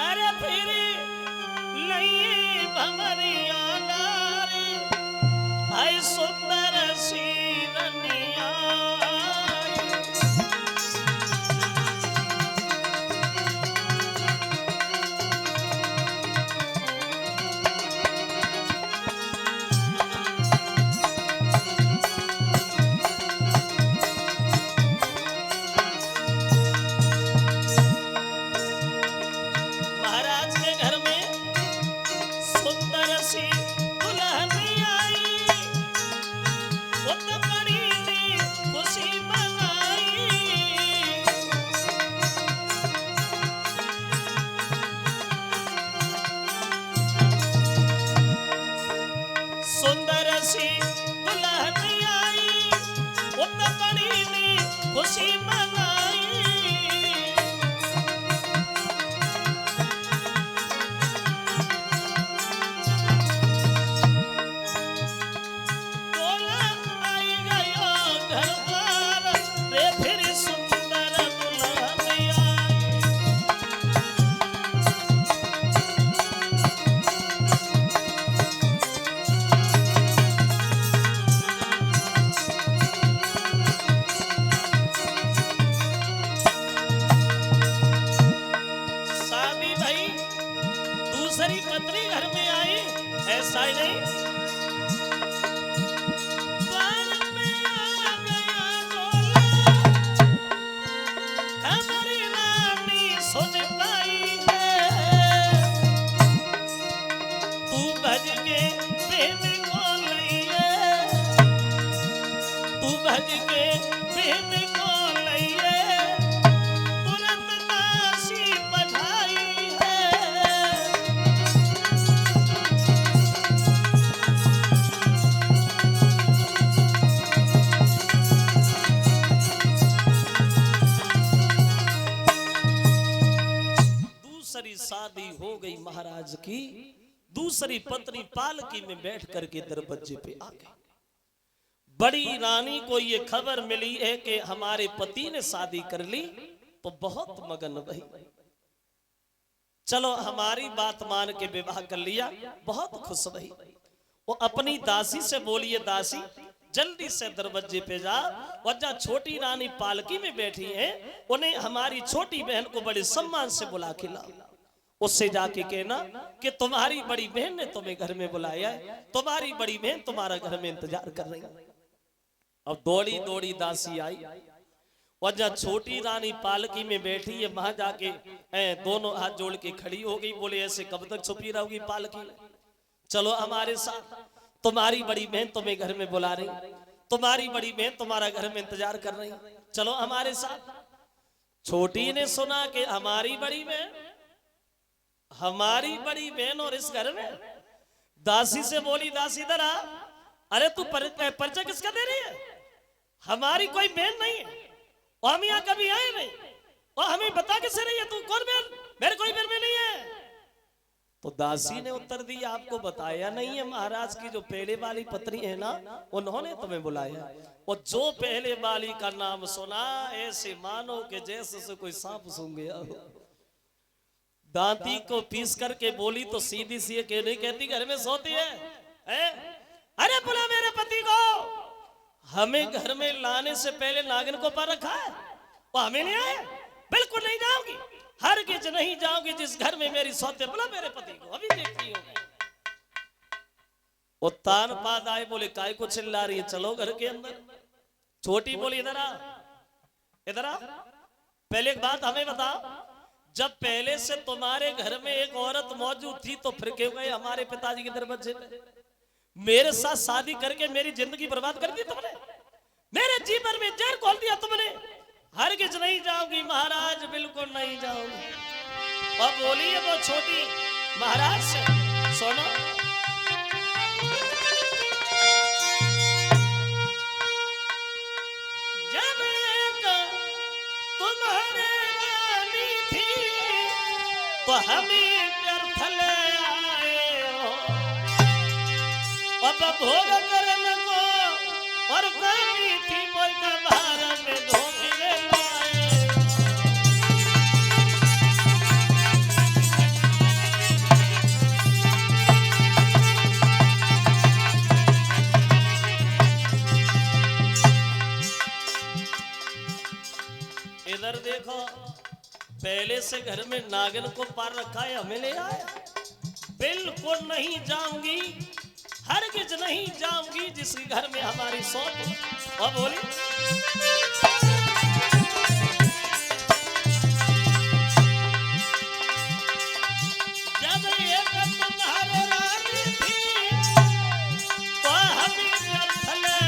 अरे फिर नहीं भमरिया नारी आई सुंदर सी रनिया सुंदर सी दुल्हन आई उत बड़ी ने खुशी मनाई बोला आई गयो घर द्वार रे फिर सुंदर दुल्हन आई दूसरी पत्नी घर में आई ऐसा ही नहीं द्वार में आ गया बोला हमारी रानी सुन पाई है तू भज के प्रेम को लइए तू भज के प्रेम को लइए तुरंत दासी पठाई है दूसरी शादी हो गई महाराज की दूसरी पत्नी पालकी में बैठ करके दरवाजे पे आ गई बड़ी रानी को ये खबर मिली है कि हमारे पति ने शादी कर ली तो बहुत मगन रही चलो हमारी बात मान के विवाह कर लिया बहुत खुश रही वो अपनी दासी से बोलिए दासी जल्दी से दरवाजे पे जा और जहाँ छोटी रानी पालकी में बैठी है उन्हें हमारी छोटी बहन को बड़े सम्मान से बुला के ला उससे जाके कहना कि तुम्हारी बड़ी बहन ने तुम्हें घर में बुलाया है तुम्हारी बड़ी बहन तुम्हारा घर में इंतजार कर रही है अब दौड़ी दौड़ी दासी आई और जहाँ छोटी रानी पालकी में बैठी है वहां जाके दोनों हाथ जोड़ के खड़ी हो गई बोले ऐसे कब तक छुपी रहोगी पालकी में चलो हमारे साथ तुम्हारी बड़ी बहन तुम्हें घर में बुला रही तुम्हारी बड़ी बहन तुम्हारा घर में इंतजार कर रही चलो हमारे साथ छोटी ने सुना कि हमारी बड़ी बहन और इस घर में दासी से बोली दासी दरा अरे तू परिचय किसका दे रही है हमारी कोई बहन नहीं है और हम यहाँ कभी आए नहीं और हमें बता किसे रही है तू कौन बहन मेरे कोई बहन में नहीं है तो दासी ने उत्तर दिया आपको बताया नहीं है महाराज की जो पहले वाली पत्नी है ना उन्होंने तुम्हें बुलाया और जो पहले वाली का नाम सुना ऐसे मानो कि जैसे से कोई सांप सूंघ गया हो दांती को पीस करके बोली तो सीधी सी क्यों नहीं कहती घर में सोती है? अरे बुला मेरे पति को हमें घर में लाने से पहले नागिन को पर रखा है वो हमें नहीं आए बिल्कुल नहीं जाओगी हर किच नहीं जाओगी जिस घर में मेरी सौते बुला मेरे पति को अभी देखती हो वो तान पाद आए बोले काय को चिल्ला रही है चलो घर के अंदर छोटी बोली इधर आ पहले एक बात हमें बताओ जब पहले से तुम्हारे घर में एक औरत मौजूद थी तो फिर क्यों गए हमारे पिताजी के दरवाजे पे मेरे साथ शादी करके मेरी जिंदगी बर्बाद कर दी तुमने मेरे जीवन में जहर खोल दिया तुमने हर किस नहीं जाओगी महाराज बिल्कुल नहीं जाओगी और बोली है वो छोटी महाराज से सुनो जब एक तुम्हारे रानी थी तो हमें व्यर्थ ले आए हो अब भोग करने को और कोई थी कोई का बाहर में धोखे लाए से घर में नागिन को पार रखा है, हमें ले आया। बिल्कुल नहीं जाऊंगी, हरगिज नहीं जाऊंगी जिस घर में हमारी सौत। और बोली जब एक तुम्हारे रानी थी तो हमें रखले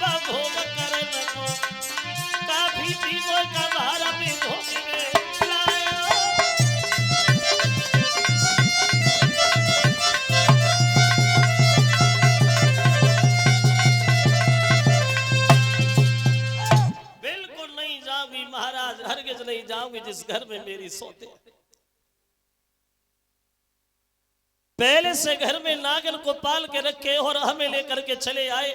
बभोग करने को काफी दीवों का भारा में धोखे लाया। बिल्कुल नहीं जाऊंगी महाराज, हरगिज नहीं जाऊंगी जिस घर में मेरी सौते। पहले से घर में नागिन को पाल के रखे और हमें लेकर के चले आए।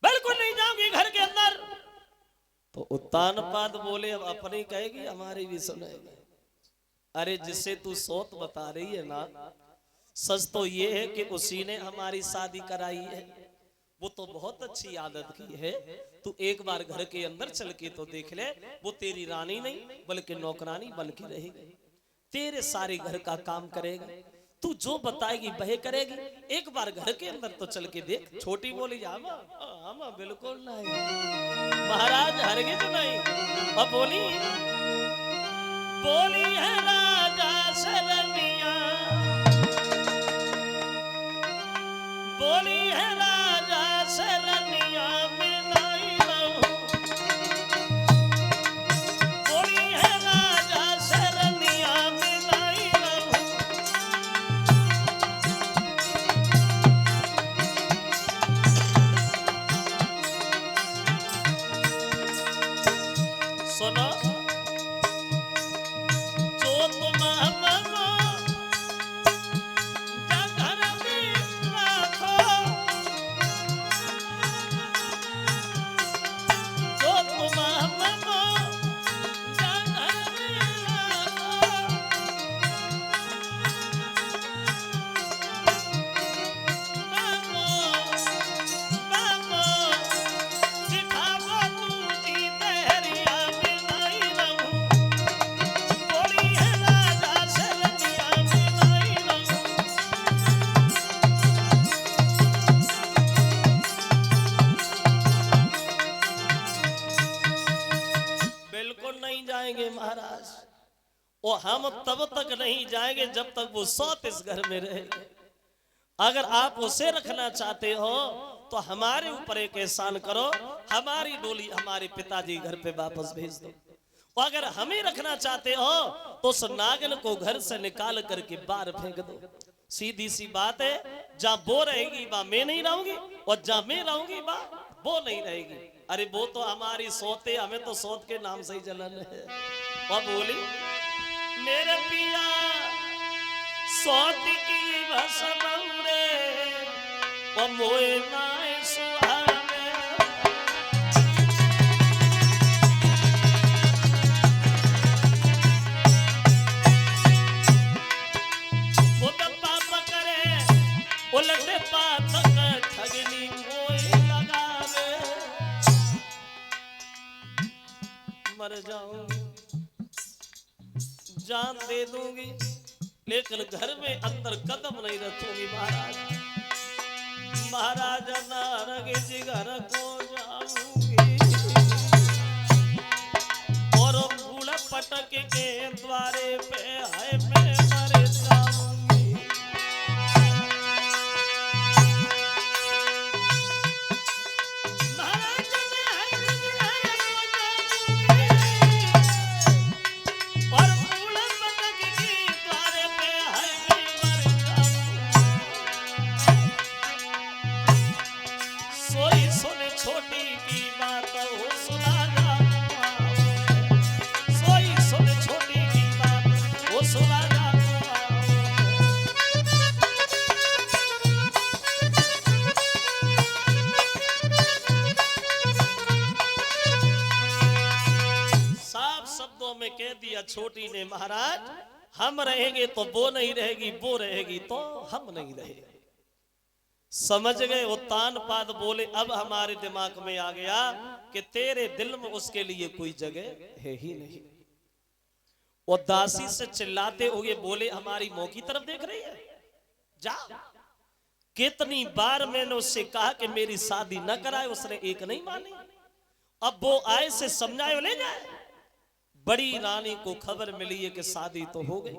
बिल्कुल नहीं जाऊंगी घर के अंदर। तो उत्तानपाद बोले अब अपनी कहेगी हमारी भी सुनेगी। अरे जिससे तू सौत बता रही है ना, सच तो ये है कि उसी ने हमारी शादी कराई है। वो तो बहुत अच्छी आदत की है। तू एक बार घर के अंदर चल के तो देख ले, वो तेरी रानी नहीं बल्कि नौकरानी बन के रहेगी, तेरे सारे घर का काम करेगी, तू जो बताएगी वह करेगी। एक बार घर के अंदर तो चल के देख। छोटी बोली आमा आमा बिल्कुल नहीं महाराज, हरगिज नहीं। अब बोली बोली है राजा शरनिया, बोली है राजा शरनिया में नहीं रहूं, बोली है राजा शरनिया में नहीं रहूं। सुनो जो तुम हमको घर में रखो, जो तुम हमको घर में रखो, मामो मामो सिखाओ तुझी तेरिया में नहीं रहूं, बोली है राजा शरनिया में नहीं रहूं। बिल्कुल नहीं जाएंगे महाराज, और हम तब तक नहीं जाएंगे जब तक वो सौत इस घर में रहेगी। अगर आप उसे रखना चाहते हो तो हमारे ऊपर एक एहसान करो, हमारी डोली हमारे पिताजी घर पे वापस भेज दो। और अगर हमें रखना चाहते हो तो उस नागिन को घर से निकाल करके बाहर फेंक दो। सीधी सी बात है, जहां वो रहेगी वहां मैं नहीं रहूंगी, और जहां मैं रहूंगी वहां वो नहीं रहेगी। अरे वो तो हमारी सौते, हमें तो सौत के नाम से ही जलन है। और बोली मेरे पिया सौत की भसमौरे और मोए नाए सुहावे, खुद पाप करे उलटे पातक ठगनी मोए लगावे। मर जाऊंगी जान दे दूंगी लेकिन घर में अंदर कदम नहीं रखूंगी महाराज। महाराज नारगिज घर को जाऊंगी और बूढ़ा पटक के द्वारे पे है मैं मर जाऊंगी। महाराज मैं हरगिज घर को जाऊंगी और बूढ़ा पटक के द्वारे पे है मैं मर जाऊंगी। सोई सुन छोटी की बात हो सुना जाऊंगा, सोई सुन छोटी की बात हो सुना जाऊंगा। साफ शब्दों में कह दिया छोटी ने, महाराज हम रहेंगे तो वो नहीं रहेगी, वो रहेगी तो हम नहीं रहेंगे। समझ गए? वो तानपाद बोले अब हमारे दिमाग में आ गया कि तेरे दिल में उसके लिए कोई जगह है ही नहीं। वो दासी से चिल्लाते हुए बोले, हमारी मौं की तरफ देख रही है? जा। कितनी बार मैंने उससे कहा कि मेरी शादी न कराए, उसने एक नहीं मानी। अब वो आए से समझाए ले जाए। बड़ी रानी को खबर मिली है कि शादी तो हो गई,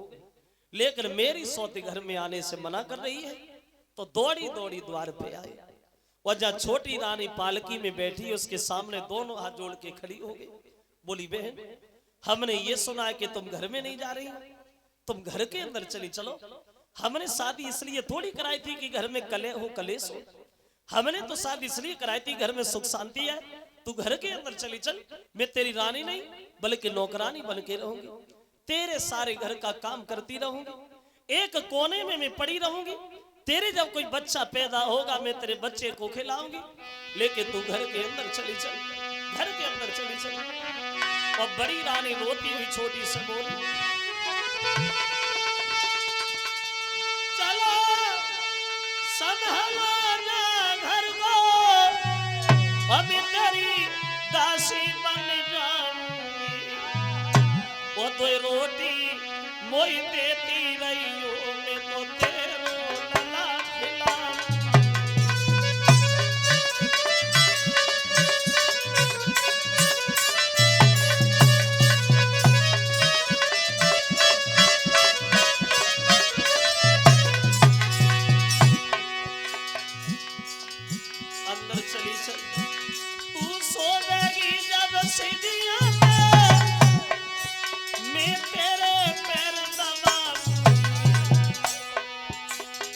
लेकिन मेरी सौती घर में आने से मना कर रही है। तो दौड़ी दौड़ी द्वार पे आई और जहाँ छोटी रानी पालकी में बैठी, उसके सामने दोनों हाथ जोड़ के खड़ी हो गई। बोली, बहन, हमने ये सुना है कि तुम घर में नहीं जा रही, तुम घर के अंदर चली चलो। हमने शादी इसलिए थोड़ी कराई थी कि घर में कलह हो, कलेश हो। हमने तो शादी इसलिए कराई थी घर में सुख शांति है। तू घर के अंदर चली चल। मैं तेरी रानी नहीं बल्कि नौकरानी बन के रहूंगी, तेरे सारे घर का काम करती रहूंगी, एक कोने में मैं पड़ी रहूंगी। तेरे जब कोई बच्चा पैदा होगा मैं तेरे बच्चे को खिलाऊंगी, लेकिन तू घर के अंदर चली चल, घर के अंदर चली चल। और बड़ी रानी रोती हुई छोटी से बोली, चलो संभालो ना घर को, अभी तेरी दासी बन जाऊंगी। वो तो रोटी मोई देती रही हो, मैं तो तेरो लला खिलाऊं। अंदर चली चल, तू सोएगी जब सीढ़ियां पे, मैं तेरे पैर दबाऊंगी।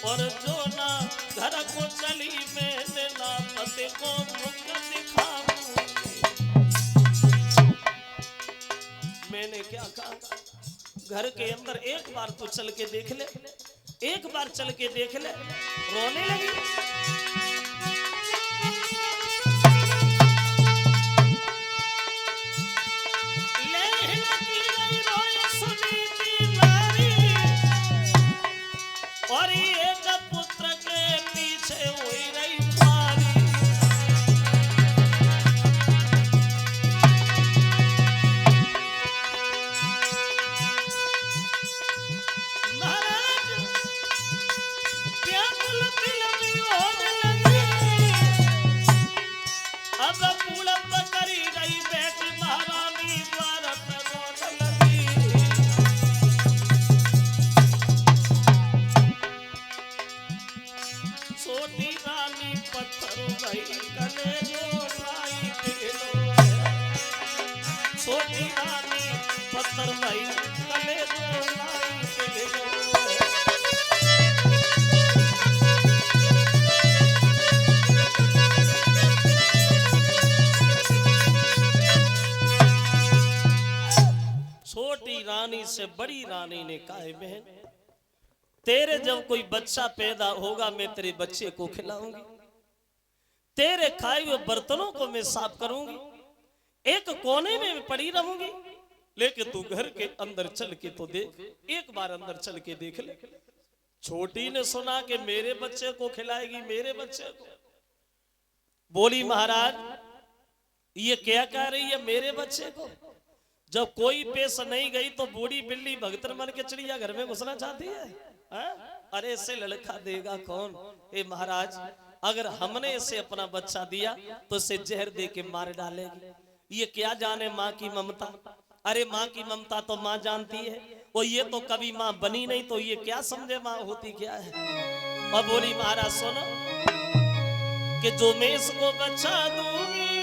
और जो ना घर को चली, मैंने ना पति को मुख दिखाऊंगी। मैंने क्या कहा? घर के अंदर एक बार तू चल के देख ले, एक बार चल के देख ले। रोने लगी। और एक पुत्र के पीछे हुई रही पारी। महाराज व्याकुल दिल में होने लगी। अब पूरब करी गई बेटी महारानी द्वार पे रोने लगी। छोटी रानी पत्थर भाई कले जो लाई दिलो। छोटी रानी पत्थर भाई कले जो लाई दिलो। छोटी रानी से बड़ी रानी ने कहा, बहन, तेरे जब कोई बच्चा पैदा होगा मैं तेरे बच्चे को खिलाऊंगी, तेरे खाए हुए बर्तनों को मैं साफ करूंगी, एक कोने में मैं पड़ी रहूंगी, लेकिन तू घर के अंदर चल के तो देख, एक बार अंदर चल के देख ले। छोटी ने सुना कि मेरे बच्चे को खिलाएगी, मेरे बच्चे को। बोली, महाराज ये क्या कह रही है मेरे बच्चे को? जब कोई पेश नहीं गई तो बूढ़ी बिल्ली भगतर मन के चिड़िया घर में घुसना चाहती है? अरे इसे लड़का देगा कौन? हे महाराज, अगर हमने इसे अपना बच्चा दिया तो इसे जहर दे के मार डालेगी। ये क्या जाने माँ की ममता। अरे माँ की ममता तो माँ जानती है, और ये तो कभी माँ बनी नहीं, तो ये क्या समझे माँ होती क्या है। और बोली, महाराज सुनो कि जो मैं इसको बच्चा दूंगी